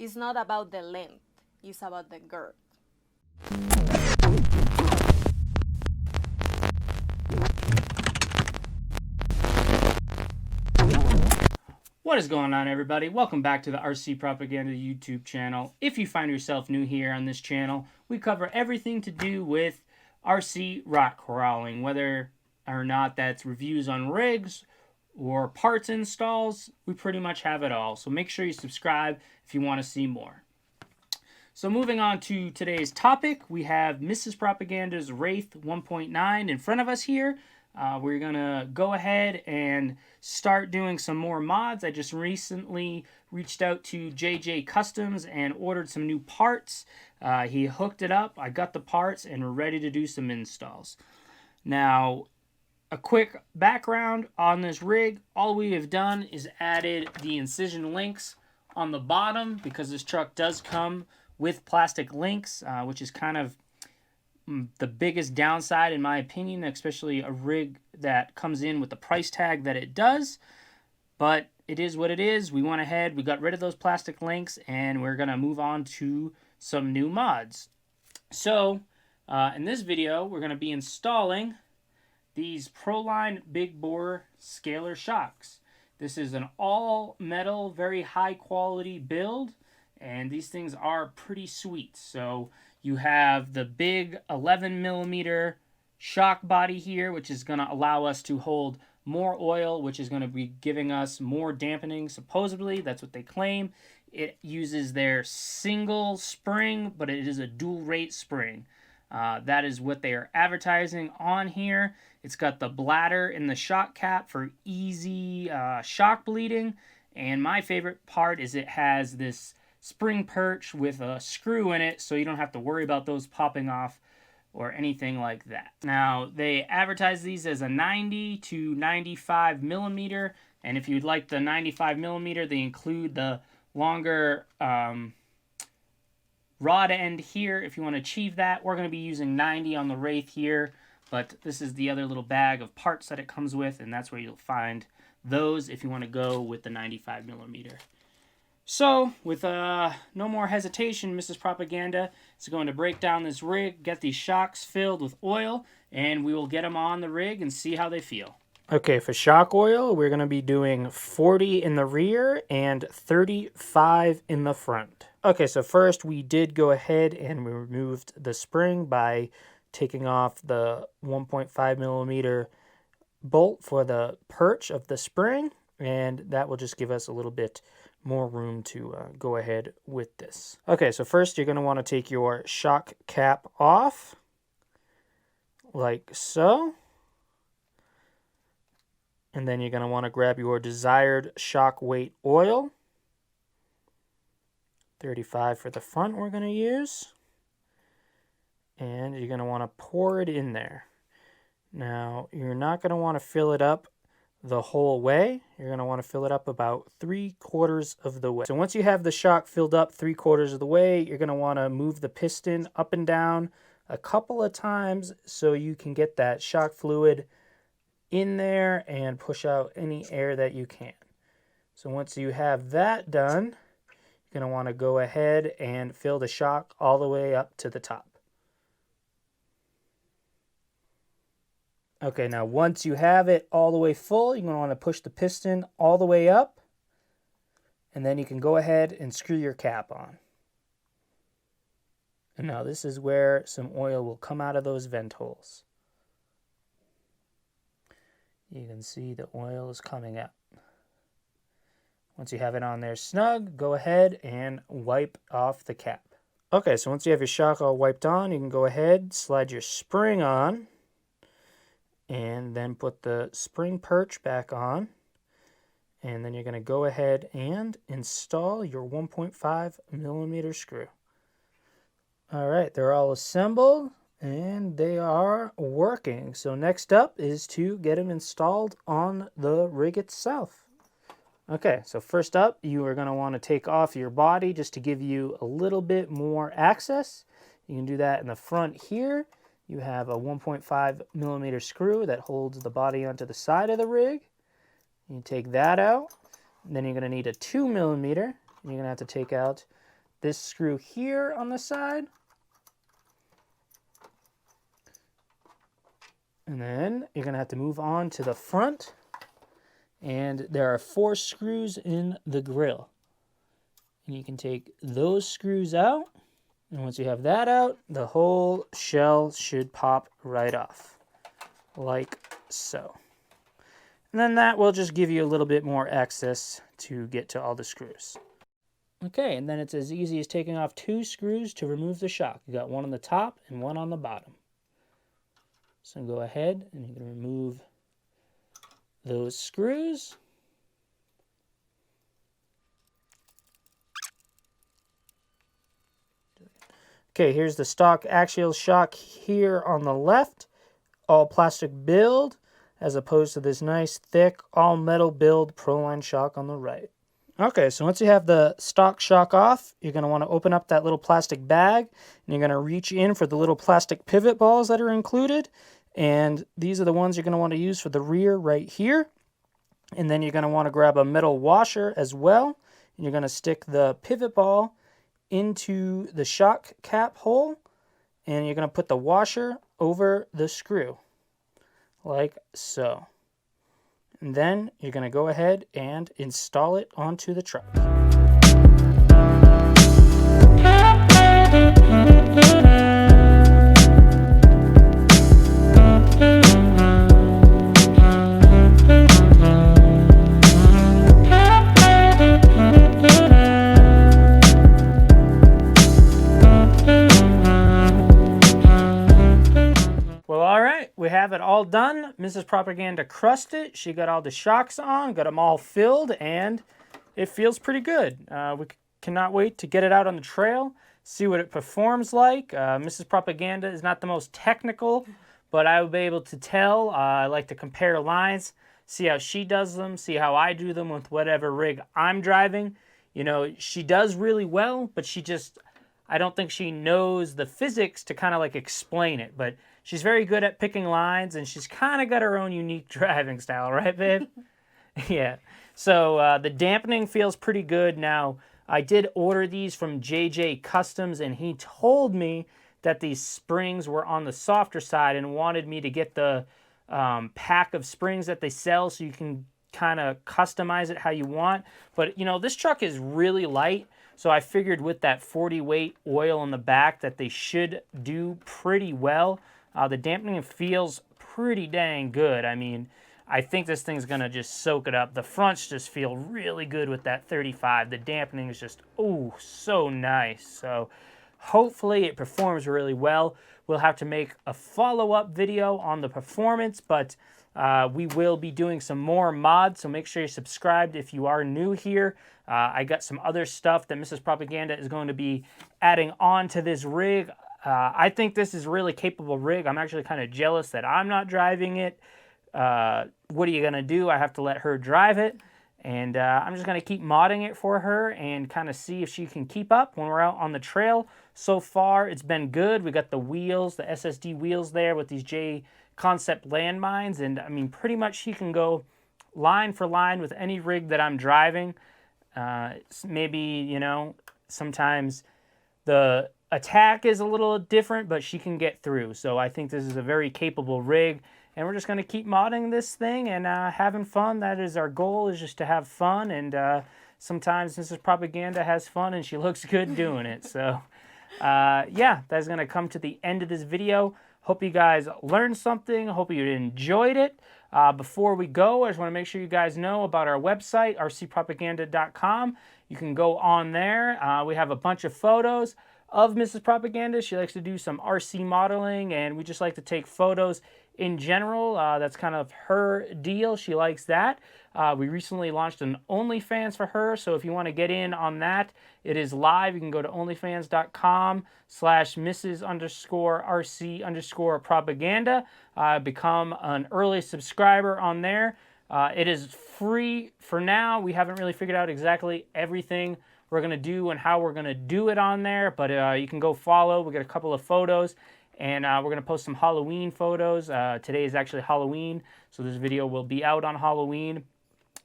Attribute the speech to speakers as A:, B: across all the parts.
A: It's not about the length, it's about the girth.
B: What is going on, everybody? Welcome back to the RC Propaganda YouTube channel. If you find yourself new here on this channel, we cover everything to do with RC rock crawling, whether or not that's reviews on rigs or parts installs. We pretty much have it all. So make sure you subscribe if you want to see more. So moving on to today's topic, we have Mrs. Propaganda's Wraith 1.9 in front of us here. We're going to go ahead and start doing some more mods. I just recently reached out to JJ Customs and ordered some new parts. He hooked it up, I got the parts, and we're ready to do some installs. Now, a quick background on this rig. All we have done is added the incision links on the bottom because this truck does come with plastic links, which is kind of the biggest downside in my opinion, especially a rig that comes in with the price tag that it does. But it is what it is. We went ahead, we got rid of those plastic links, and we're going to move on to some new mods. So in this video, we're going to be installing these Proline big bore scalar shocks. This is an all metal, very high quality build, and these things are pretty sweet. So you have the big 11 millimeter shock body here, which is going to allow us to hold more oil, which is going to be giving us more dampening. Supposedly, that's what they claim. It uses their single spring, but it is a dual rate spring. That is what they are advertising on here. It's got the bladder in the shock cap for easy shock bleeding. And my favorite part is it has this spring perch with a screw in it, so you don't have to worry about those popping off or anything like that. Now, they advertise these as a 90 to 95 millimeter, and if you'd like the 95 millimeter, they include the longer rod end here. If you want to achieve that, we're going to be using 90 on the Wraith here, but this is the other little bag of parts that it comes with, and that's where you'll find those if you want to go with the 95 millimeter. So, with no more hesitation, Mrs. Propaganda is going to break down this rig, get these shocks filled with oil, and we will get them on the rig and see how they feel. Okay, for shock oil, we're going to be doing 40 in the rear and 35 in the front. Okay, so first we did go ahead and we removed the spring by taking off the 1.5 millimeter bolt for the perch of the spring, and that will just give us a little bit more room to go ahead with this. Okay, so first you're going to want to take your shock cap off, like so. And then you're going to want to grab your desired shock weight oil. 35 for the front we're going to use. And you're going to want to pour it in there. Now, you're not going to want to fill it up the whole way. You're going to want to fill it up about 3/4 of the way. So once you have the shock filled up 3/4 of the way, you're going to want to move the piston up and down a couple of times so you can get that shock fluid in there and push out any air that you can. So once you have that done, you're going to want to go ahead and fill the shock all the way up to the top. Okay, now once you have it all the way full, you're going to want to push the piston all the way up, and then you can go ahead and screw your cap on. And now this is where some oil will come out of those vent holes. You can see the oil is coming out. Once you have it on there snug, go ahead and wipe off the cap. Okay, so once you have your shock all wiped on, you can go ahead, slide your spring on, and then put the spring perch back on. And then you're going to go ahead and install your 1.5 millimeter screw. All right, they're all assembled and they are working. So next up is to get them installed on the rig itself. Okay, so first up, you are going to want to take off your body just to give you a little bit more access. You can do that in the front here. You have a 1.5 millimeter screw that holds the body onto the side of the rig. You take that out. Then you're going to need a 2 millimeter. You're going to have to take out this screw here on the side. And then you're going to have to move on to the front. And there are 4 screws in the grill. And you can take those screws out. And once you have that out, the whole shell should pop right off. Like so. And then that will just give you a little bit more access to get to all the screws. Okay, and then it's as easy as taking off 2 screws to remove the shock. You got one on the top and one on the bottom. So go ahead and you can remove those screws. Okay, here's the stock axial shock here on the left. All plastic build, as opposed to this nice, thick, all metal build Proline shock on the right. Okay, so once you have the stock shock off, you're going to want to open up that little plastic bag, and you're going to reach in for the little plastic pivot balls that are included. And these are the ones you're going to want to use for the rear right here. And then you're going to want to grab a metal washer as well. And you're going to stick the pivot ball into the shock cap hole. And you're going to put the washer over the screw. Like so. And then you're going to go ahead and install it onto the truck. We have it all done. Mrs. Propaganda crushed it. She got all the shocks on, got them all filled, and it feels pretty good. We cannot wait to get it out on the trail, see what it performs like. Mrs. Propaganda is not the most technical, but I will be able to tell. I like to compare lines, see how she does them, see how I do them with whatever rig I'm driving. You know, she does really well, but I don't think she knows the physics to kind of like explain it, but she's very good at picking lines, and she's kind of got her own unique driving style, right, babe? Yeah. So the dampening feels pretty good. Now, I did order these from JJ Customs, and he told me that these springs were on the softer side and wanted me to get the pack of springs that they sell so you can kind of customize it how you want. But, you know, this truck is really light, so I figured with that 40 weight oil in the back that they should do pretty well. The dampening feels pretty dang good. I mean, I think this thing's going to just soak it up. The fronts just feel really good with that 35. The dampening is just, oh, so nice. So hopefully it performs really well. We'll have to make a follow-up video on the performance, but we will be doing some more mods, so make sure you're subscribed if you are new here. I got some other stuff that Mrs. Propaganda is going to be adding on to this rig. I think this is a really capable rig. I'm actually kind of jealous that I'm not driving it. What are you going to do? I have to let her drive it. And I'm just going to keep modding it for her and kind of see if she can keep up when we're out on the trail. So far, it's been good. We got the wheels, the SSD wheels there with these J Concept landmines. And, I mean, pretty much she can go line for line with any rig that I'm driving. Maybe, you know, sometimes the attack is a little different, but she can get through. So I think this is a very capable rig, and we're just going to keep modding this thing and having fun. That is our goal, is just to have fun, and sometimes Mrs. Propaganda has fun and she looks good doing it. So yeah, that's going to come to the end of this video. Hope you guys learned something. Hope you enjoyed it. Before we go, I just want to make sure you guys know about our website, rcpropaganda.com. You can go on there. We have a bunch of photos of Mrs. Propaganda. She likes to do some RC modeling, and we just like to take photos in general. That's kind of her deal. She likes that. We recently launched an OnlyFans for her, so if you want to get in on that, it is live. You can go to onlyfans.com/Mrs._RC_propaganda. Become an early subscriber on there. It is free for now. We haven't really figured out exactly everything we're going to do and how we're going to do it on there, but you can go follow. We got a couple of photos, and we're going to post some Halloween photos. Today is actually Halloween, so this video will be out on Halloween,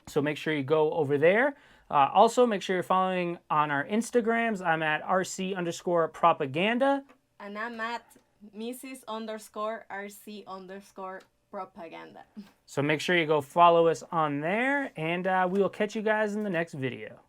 B: so make sure you go over there. Also, make sure you're following on our Instagrams. I'm at RC_propaganda.
A: And I'm at Mrs_RC_propaganda.
B: So make sure you go follow us on there, and we will catch you guys in the next video.